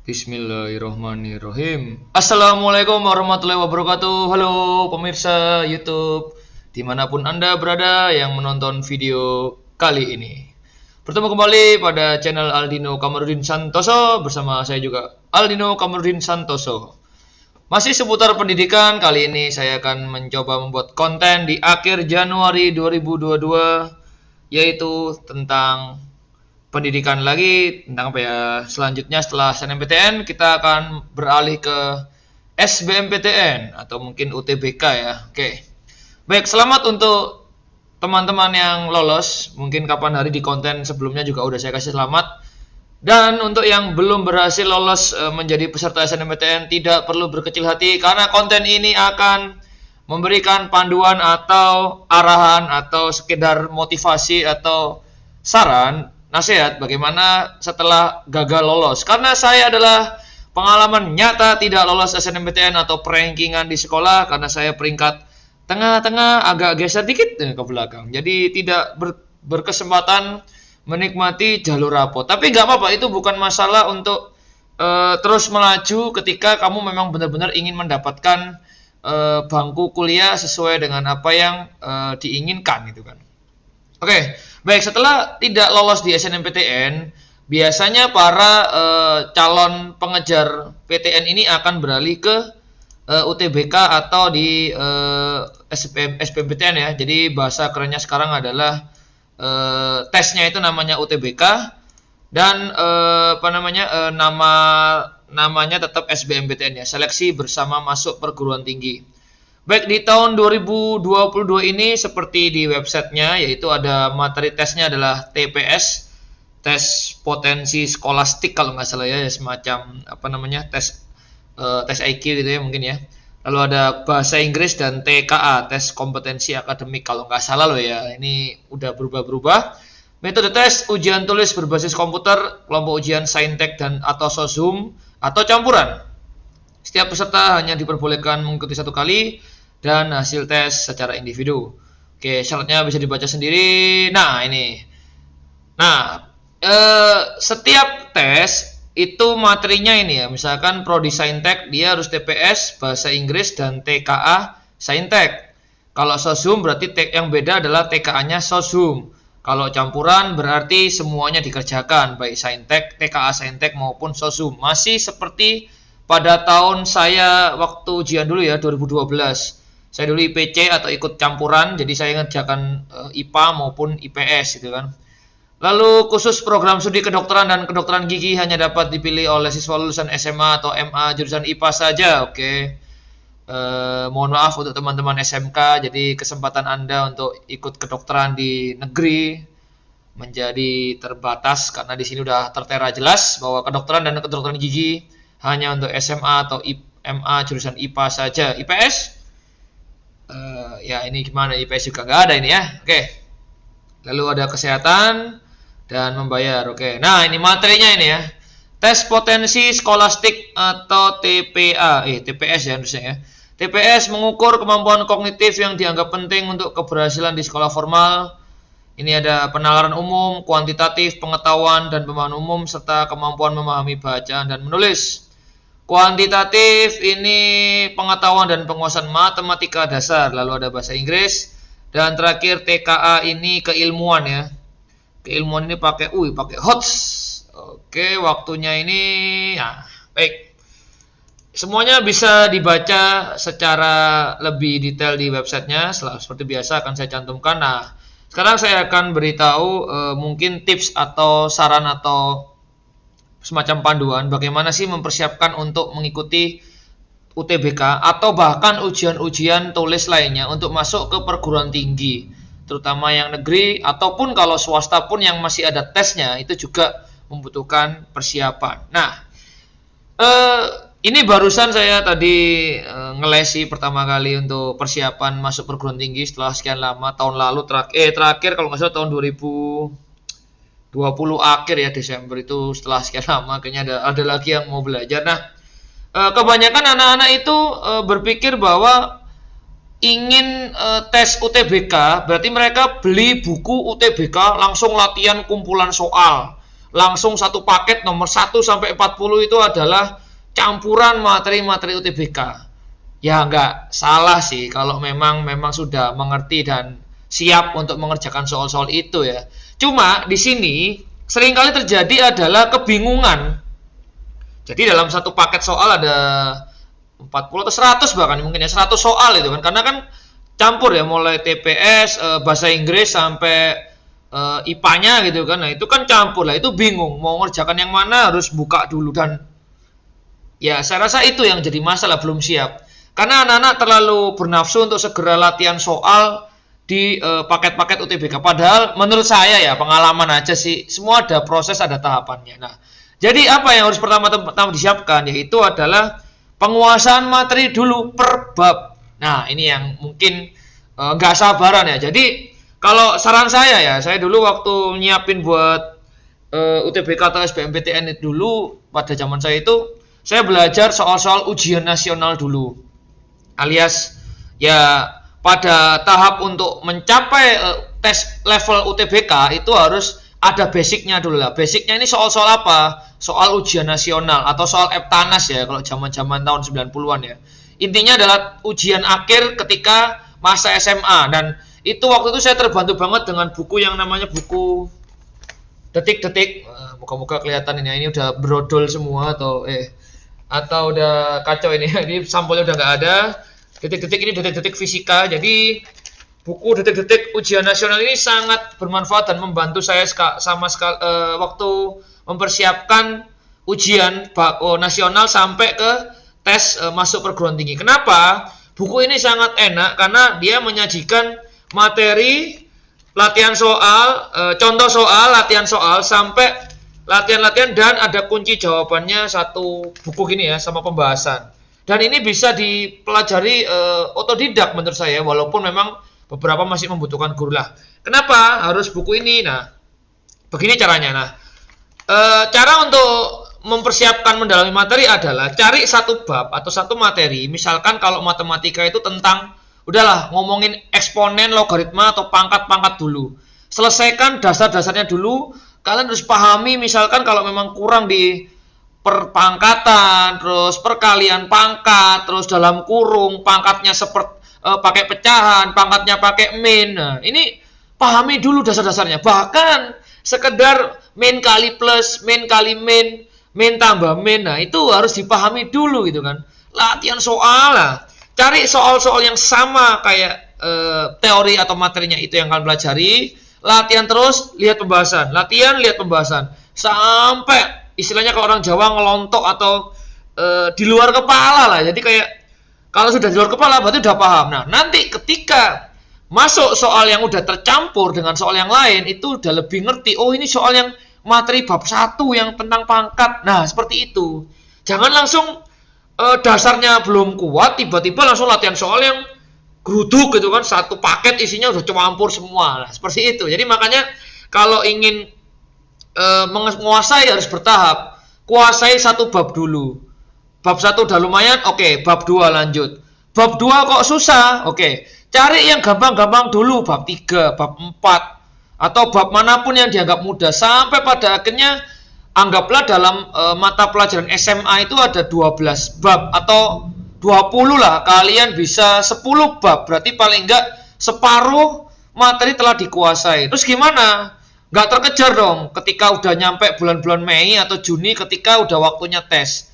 Bismillahirrahmanirrahim. Assalamualaikum warahmatullahi wabarakatuh. Halo pemirsa YouTube dimanapun Anda berada yang menonton video kali ini. Bertemu kembali pada channel Aldino Kamarudin Santoso bersama saya juga Aldino Kamarudin Santoso. Masih seputar pendidikan, kali ini saya akan mencoba membuat konten di akhir Januari 2022 yaitu tentang pendidikan lagi, tentang apa ya? Selanjutnya setelah SNMPTN kita akan beralih ke SBMPTN atau mungkin UTBK ya. Oke. Baik, selamat untuk teman-teman yang lolos. Mungkin kapan hari di konten sebelumnya juga udah saya kasih selamat. Dan untuk yang belum berhasil lolos menjadi peserta SNMPTN tidak perlu berkecil hati karena konten ini akan memberikan panduan atau arahan atau sekedar motivasi atau saran nasihat bagaimana setelah gagal lolos. Karena saya adalah pengalaman nyata tidak lolos SNMPTN atau perankingan di sekolah karena saya peringkat tengah-tengah agak geser dikit ke belakang. Jadi tidak berkesempatan menikmati jalur rapot. Tapi nggak apa-apa, itu bukan masalah untuk terus melaju ketika kamu memang benar-benar ingin mendapatkan bangku kuliah sesuai dengan apa yang diinginkan gitu kan. Oke, baik, setelah tidak lolos di SNMPTN, biasanya para calon pengejar PTN ini akan beralih ke UTBK atau di SBMPTN ya. Jadi bahasa kerennya sekarang adalah tesnya itu namanya UTBK dan namanya tetap SBMPTN ya. Seleksi bersama masuk perguruan tinggi. Baik, di tahun 2022 ini seperti di websitenya, yaitu ada materi tesnya adalah TPS, tes potensi skolastik kalau nggak salah ya, semacam tes IQ gitu ya mungkin ya. Lalu ada bahasa Inggris dan TKA, tes kompetensi akademik kalau nggak salah loh ya. Ini udah berubah-berubah. Metode tes ujian tulis berbasis komputer, kelompok ujian saintek dan atau sosum atau campuran. Setiap peserta hanya diperbolehkan mengikuti satu kali dan hasil tes secara individu. Oke, syaratnya bisa dibaca sendiri. Nah, ini. Nah, setiap tes itu materinya ini ya. Misalkan Prodi Saintek dia harus TPS, bahasa Inggris dan TKA Saintek. Kalau sosum berarti yang beda adalah TKA-nya sosum. Kalau campuran berarti semuanya dikerjakan, baik Saintek, TKA Saintek maupun sosum. Masih seperti pada tahun saya waktu ujian dulu ya, 2012. Saya dulu IPC atau ikut campuran, jadi saya ngerjakan IPA maupun IPS gitu kan. Lalu khusus program studi kedokteran dan kedokteran gigi hanya dapat dipilih oleh siswa lulusan SMA atau MA jurusan IPA saja. Oke. Mohon maaf untuk teman-teman SMK, jadi kesempatan Anda untuk ikut kedokteran di negeri menjadi terbatas karena di sini udah tertera jelas bahwa kedokteran dan kedokteran gigi hanya untuk SMA atau MA jurusan IPA saja. IPS? Ya ini gimana, IPS juga nggak ada ini ya. Oke. Lalu ada kesehatan dan membayar. Oke. Nah ini materinya ini ya. Tes potensi skolastik atau TPS ya harusnya ya. TPS mengukur kemampuan kognitif yang dianggap penting untuk keberhasilan di sekolah formal. Ini ada penalaran umum, kuantitatif, pengetahuan dan pemahaman umum serta kemampuan memahami bacaan dan menulis. Kuantitatif ini pengetahuan dan penguasaan matematika dasar, lalu ada bahasa Inggris, dan terakhir TKA ini keilmuan ya. Keilmuan ini pakai HOTS. Oke, waktunya ini ya, baik. Semuanya bisa dibaca secara lebih detail di websitenya. Seperti biasa akan saya cantumkan. Nah, sekarang saya akan beritahu mungkin tips atau saran atau semacam panduan bagaimana sih mempersiapkan untuk mengikuti UTBK atau bahkan ujian-ujian tulis lainnya untuk masuk ke perguruan tinggi, terutama yang negeri ataupun kalau swasta pun yang masih ada tesnya itu juga membutuhkan persiapan. Nah, ini barusan saya tadi ngelesi pertama kali untuk persiapan masuk perguruan tinggi setelah sekian lama. Tahun lalu terakhir kalau nggak salah tahun 2020 akhir ya, Desember itu, setelah sekian lama kayaknya ada lagi yang mau belajar. Nah, kebanyakan anak-anak itu berpikir bahwa ingin tes UTBK berarti mereka beli buku UTBK langsung latihan kumpulan soal, langsung satu paket nomor 1 sampai 40 itu adalah campuran materi-materi UTBK. Ya nggak salah sih kalau memang sudah mengerti dan siap untuk mengerjakan soal-soal itu ya. Cuma di sini seringkali terjadi adalah kebingungan. Jadi dalam satu paket soal ada 40 atau 100 bahkan mungkin ya 100 soal itu kan, karena kan campur ya, mulai TPS, bahasa Inggris sampai IPA-nya gitu kan. Nah, itu kan campur lah, itu bingung mau ngerjakan yang mana, harus buka dulu. Dan ya saya rasa itu yang jadi masalah, belum siap. Karena anak-anak terlalu bernafsu untuk segera latihan soal di paket-paket UTBK. Padahal menurut saya ya, pengalaman aja sih, semua ada proses, ada tahapannya. Nah, jadi apa yang harus pertama-tama disiapkan, yaitu adalah penguasaan materi dulu per bab. Nah, ini yang mungkin nggak sabaran ya. Jadi kalau saran saya ya, saya dulu waktu nyiapin buat UTBK atau SBMPTN itu dulu, pada zaman saya itu, saya belajar soal-soal ujian nasional dulu. Alias ya pada tahap untuk mencapai tes level UTBK itu harus ada basicnya dulu lah. Basicnya ini soal-soal apa? Soal ujian nasional atau soal EPTANAS ya, kalau zaman-zaman tahun 90-an ya. Intinya adalah ujian akhir ketika masa SMA, dan itu waktu itu saya terbantu banget dengan buku yang namanya buku Detik-Detik. Moga-moga kelihatan ini udah brodol semua atau udah kacau ini. Ini sampulnya udah nggak ada. Detik-Detik ini detik-detik fisika. Jadi buku Detik-Detik ujian nasional ini sangat bermanfaat dan membantu saya waktu mempersiapkan ujian nasional sampai ke tes masuk perguruan tinggi. Kenapa? Buku ini sangat enak karena dia menyajikan materi, latihan soal, contoh soal, latihan soal, sampai latihan-latihan, dan ada kunci jawabannya satu buku gini ya, sama pembahasan. Dan ini bisa dipelajari otodidak menurut saya, walaupun memang beberapa masih membutuhkan guru lah. Kenapa harus buku ini? Nah, begini caranya. Nah, cara untuk mempersiapkan mendalami materi adalah cari satu bab atau satu materi. Misalkan kalau matematika itu tentang, udahlah ngomongin eksponen, logaritma atau pangkat-pangkat dulu. Selesaikan dasar-dasarnya dulu. Kalian harus pahami, misalkan kalau memang kurang di perpangkatan, terus perkalian pangkat, terus dalam kurung, pangkatnya pakai pecahan, pangkatnya pakai min. Nah, ini pahami dulu dasar-dasarnya. Bahkan sekedar min kali plus, min kali min tambah min. Nah, itu harus dipahami dulu gitu kan. Latihan soal lah. Cari soal-soal yang sama kayak teori atau materinya itu yang kalian pelajari. Latihan terus, lihat pembahasan. Latihan, lihat pembahasan. Sampai istilahnya kalau orang Jawa ngelontok atau di luar kepala lah. Jadi kayak kalau sudah di luar kepala berarti udah paham. Nah, nanti ketika masuk soal yang udah tercampur dengan soal yang lain, itu udah lebih ngerti. Oh, ini soal yang materi bab 1 yang tentang pangkat. Nah, seperti itu. Jangan langsung dasarnya belum kuat, tiba-tiba langsung latihan soal yang geruduk gitu kan, satu paket isinya udah campur semua. Nah, seperti itu. Jadi makanya kalau ingin menguasai harus bertahap. Kuasai satu bab dulu. Bab 1 udah lumayan, oke, bab 2 lanjut. Bab 2 kok susah, oke. Cari yang gampang-gampang dulu, bab 3, bab 4, atau bab manapun yang dianggap mudah. Sampai pada akhirnya, anggaplah dalam mata pelajaran SMA itu ada 12 bab, atau 20 lah. Kalian bisa 10 bab, berarti paling enggak separuh materi telah dikuasai. Terus gimana? Nggak terkejar dong ketika udah nyampe bulan-bulan Mei atau Juni ketika udah waktunya tes.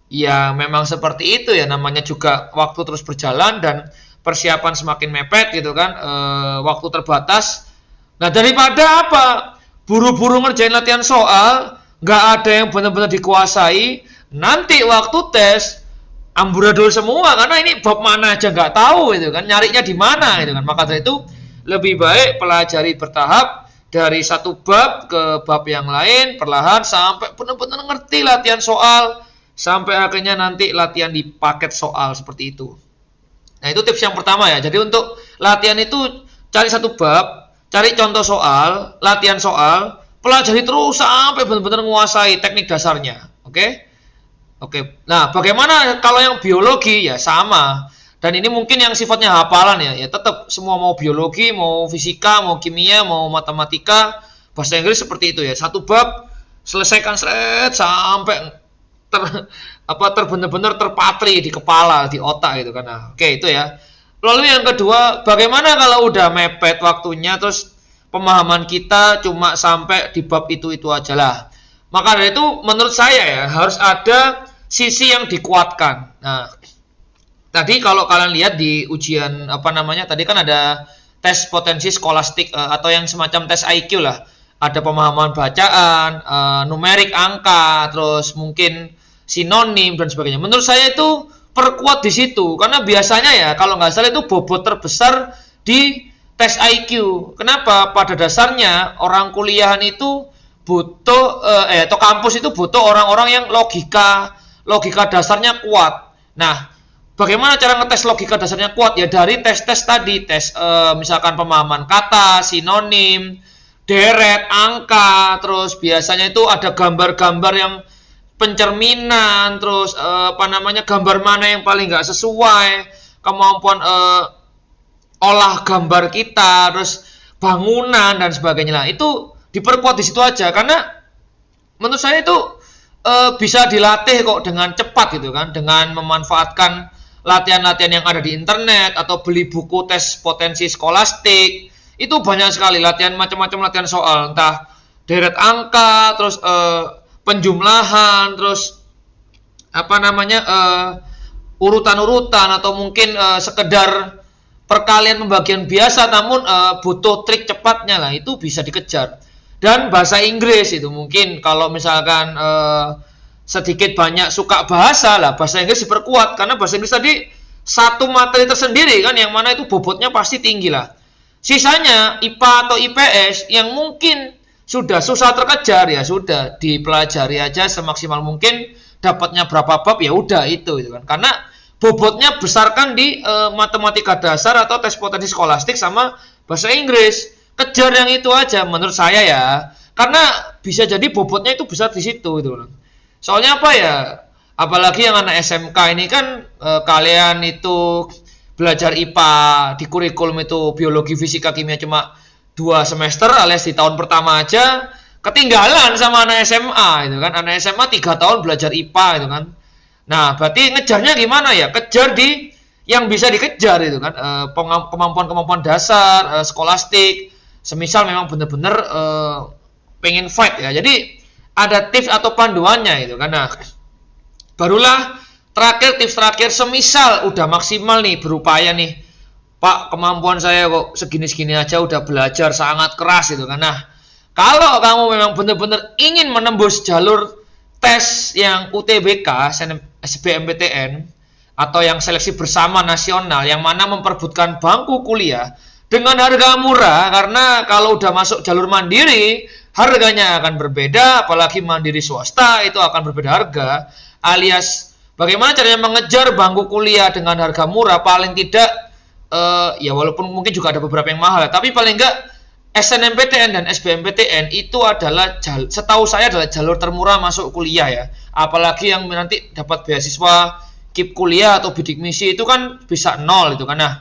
Ya memang seperti itu ya, namanya juga waktu terus berjalan dan persiapan semakin mepet gitu kan, waktu terbatas. Nah, daripada apa? Buru-buru ngerjain latihan soal, nggak ada yang benar-benar dikuasai, nanti waktu tes amburadul semua karena ini bab mana aja nggak tahu gitu kan, nyarinya di mana gitu kan. Maka dari itu lebih baik pelajari bertahap dari satu bab ke bab yang lain perlahan sampai benar-benar ngerti latihan soal, sampai akhirnya nanti latihan di paket soal seperti itu. Nah, itu tips yang pertama ya. Jadi untuk latihan itu cari satu bab, cari contoh soal, latihan soal, pelajari terus sampai benar-benar menguasai teknik dasarnya. Oke? Nah, bagaimana kalau yang biologi? Ya sama. Dan ini mungkin yang sifatnya hafalan ya. Ya tetap semua, mau biologi, mau fisika, mau kimia, mau matematika, bahasa Inggris seperti itu ya. Satu bab selesaikan sampai benar-benar terpatri di kepala, di otak gitu kan. Nah, oke itu ya. Lalu yang kedua, bagaimana kalau udah mepet waktunya terus pemahaman kita cuma sampai di bab itu aja lah. Maka dari itu menurut saya ya harus ada sisi yang dikuatkan. Nah, tadi kalau kalian lihat di ujian tadi kan ada tes potensi skolastik atau yang semacam tes IQ lah. Ada pemahaman bacaan, numerik angka, terus mungkin sinonim dan sebagainya. Menurut saya itu perkuat di situ karena biasanya ya kalau nggak salah itu bobot terbesar di tes IQ. Kenapa? Pada dasarnya orang kuliahan itu butuh atau kampus itu butuh orang-orang yang logika dasarnya kuat. Nah, bagaimana cara ngetes logika dasarnya kuat? Ya dari tes-tes tadi, tes misalkan pemahaman kata, sinonim, deret, angka, terus biasanya itu ada gambar-gambar yang pencerminan, terus gambar mana yang paling nggak sesuai, kemampuan olah gambar kita, terus bangunan dan sebagainya lah. Itu diperkuat di situ aja karena menurut saya itu bisa dilatih kok dengan cepat gitu kan, dengan memanfaatkan latihan-latihan yang ada di internet atau beli buku tes potensi skolastik. Itu banyak sekali latihan, macam-macam latihan soal, entah deret angka, terus penjumlahan, terus urutan-urutan atau mungkin sekedar perkalian pembagian biasa namun butuh trik cepatnya lah, itu bisa dikejar. Dan bahasa Inggris itu mungkin kalau misalkan sedikit banyak suka bahasa lah, bahasa Inggris diperkuat karena bahasa Inggris tadi satu materi tersendiri kan, yang mana itu bobotnya pasti tinggi lah. Sisanya IPA atau IPS yang mungkin sudah susah terkejar ya sudah dipelajari aja semaksimal mungkin, dapatnya berapa bab ya udah itu kan, karena bobotnya besarkan di matematika dasar atau tes potensi skolastik sama bahasa Inggris. Kejar yang itu aja menurut saya ya, karena bisa jadi bobotnya itu besar di situ gitu. Soalnya apa ya, apalagi yang anak SMK ini kan kalian itu belajar IPA di kurikulum itu biologi, fisika, kimia cuma 2 semester alias di tahun pertama aja ketinggalan sama anak SMA itu kan. Anak SMA 3 tahun belajar IPA itu kan. Nah, berarti ngejarnya gimana ya? Kejar di yang bisa dikejar itu kan, kemampuan-kemampuan dasar, skolastik. Semisal memang benar-benar pengen fight ya. Jadi ada tips atau panduannya itu kan. Nah, barulah tips terakhir, semisal udah maksimal nih berupaya nih, Pak, kemampuan saya kok segini-segini aja udah belajar sangat keras itu kan. Nah, kalau kamu memang benar-benar ingin menembus jalur tes yang UTBK, SBMPTN atau yang seleksi bersama nasional yang mana memperebutkan bangku kuliah dengan harga murah, karena kalau udah masuk jalur mandiri harganya akan berbeda, apalagi mandiri swasta itu akan berbeda harga, alias bagaimana caranya mengejar bangku kuliah dengan harga murah, paling tidak ya walaupun mungkin juga ada beberapa yang mahal, tapi paling enggak SNMPTN dan SBMPTN itu adalah setahu saya adalah jalur termurah masuk kuliah ya, apalagi yang nanti dapat beasiswa KIP kuliah atau bidik misi itu kan bisa 0 itu kan. Nah,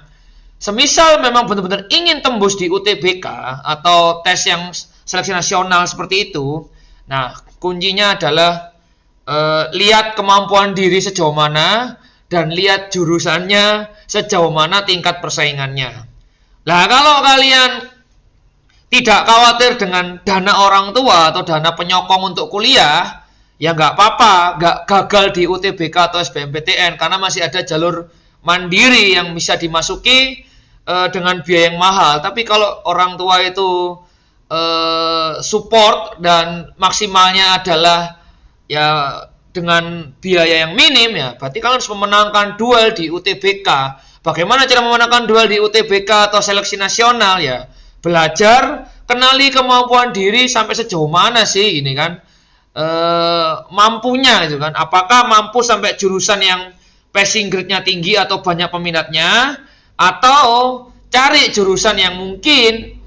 semisal memang benar-benar ingin tembus di UTBK atau tes yang seleksi nasional seperti itu, nah kuncinya adalah lihat kemampuan diri sejauh mana dan lihat jurusannya sejauh mana tingkat persaingannya. Nah, kalau kalian tidak khawatir dengan dana orang tua atau dana penyokong untuk kuliah, ya nggak apa-apa, nggak gagal di UTBK atau SBMPTN karena masih ada jalur mandiri yang bisa dimasuki dengan biaya yang mahal. Tapi kalau orang tua itu support dan maksimalnya adalah ya dengan biaya yang minim, ya berarti kalian harus memenangkan duel di UTBK. Bagaimana cara memenangkan duel di UTBK atau seleksi nasional? Ya belajar, kenali kemampuan diri sampai sejauh mana sih ini kan mampunya gitu kan. Apakah mampu sampai jurusan yang passing grade-nya tinggi atau banyak peminatnya, atau cari jurusan yang mungkin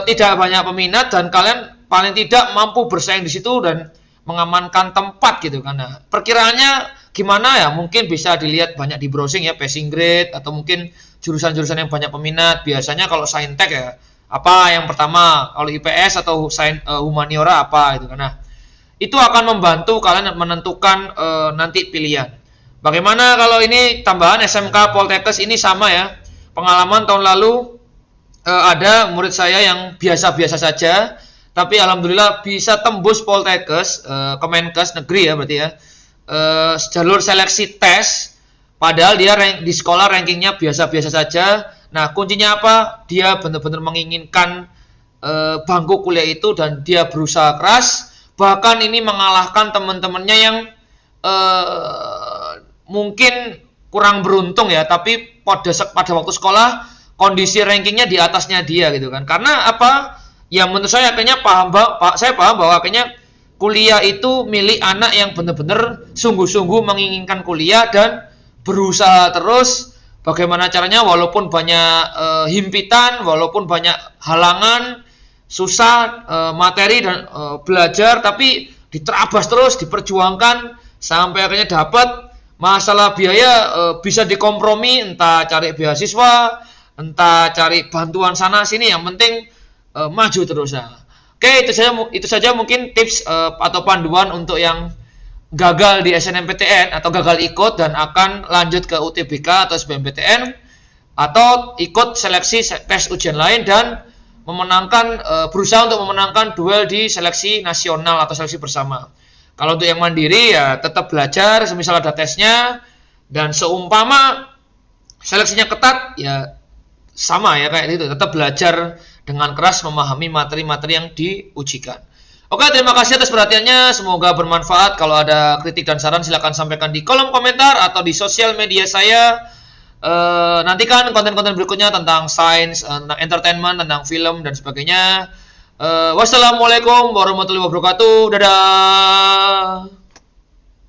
tidak banyak peminat dan kalian paling tidak mampu bersaing di situ dan mengamankan tempat gitu kan. Nah, perkiraannya gimana ya? Mungkin bisa dilihat banyak di browsing ya, passing grade atau mungkin jurusan-jurusan yang banyak peminat. Biasanya kalau saintek ya apa yang pertama, kalau IPS atau humaniora apa gitu kan. Nah, itu akan membantu kalian menentukan nanti pilihan. Bagaimana kalau ini tambahan SMK Poltekkes ini sama ya. Pengalaman tahun lalu ada murid saya yang biasa-biasa saja, tapi alhamdulillah bisa tembus Poltekkes, Kemenkes negeri ya berarti ya. Jalur seleksi tes, padahal dia di sekolah rankingnya biasa-biasa saja. Nah, kuncinya apa? Dia benar-benar menginginkan bangku kuliah itu dan dia berusaha keras, bahkan ini mengalahkan teman-temannya yang mungkin kurang beruntung ya, tapi pada waktu sekolah kondisi rankingnya di atasnya dia gitu kan. Karena apa? Ya menurut saya akhirnya saya paham bahwa akhirnya kuliah itu milik anak yang benar-benar sungguh-sungguh menginginkan kuliah dan berusaha terus. Bagaimana caranya walaupun banyak himpitan, walaupun banyak halangan, susah materi dan belajar, tapi diterabas terus, diperjuangkan sampai akhirnya dapat. Masalah biaya bisa dikompromi, entah cari beasiswa, entah cari bantuan sana sini, yang penting maju terus. Nah, oke, itu saja mungkin tips atau panduan untuk yang gagal di SNMPTN atau gagal ikut dan akan lanjut ke UTBK atau SBMPTN atau ikut seleksi tes ujian lain dan berusaha untuk memenangkan duel di seleksi nasional atau seleksi bersama. Kalau untuk yang mandiri ya tetap belajar, semisal ada tesnya, dan seumpama seleksinya ketat ya sama ya kayak gitu, tetap belajar dengan keras memahami materi-materi yang diujikan. Oke, terima kasih atas perhatiannya, semoga bermanfaat. Kalau ada kritik dan saran silahkan sampaikan di kolom komentar atau di sosial media saya. Nantikan konten-konten berikutnya tentang sains, tentang entertainment, tentang film dan sebagainya. Wassalamualaikum warahmatullahi wabarakatuh. Dadah.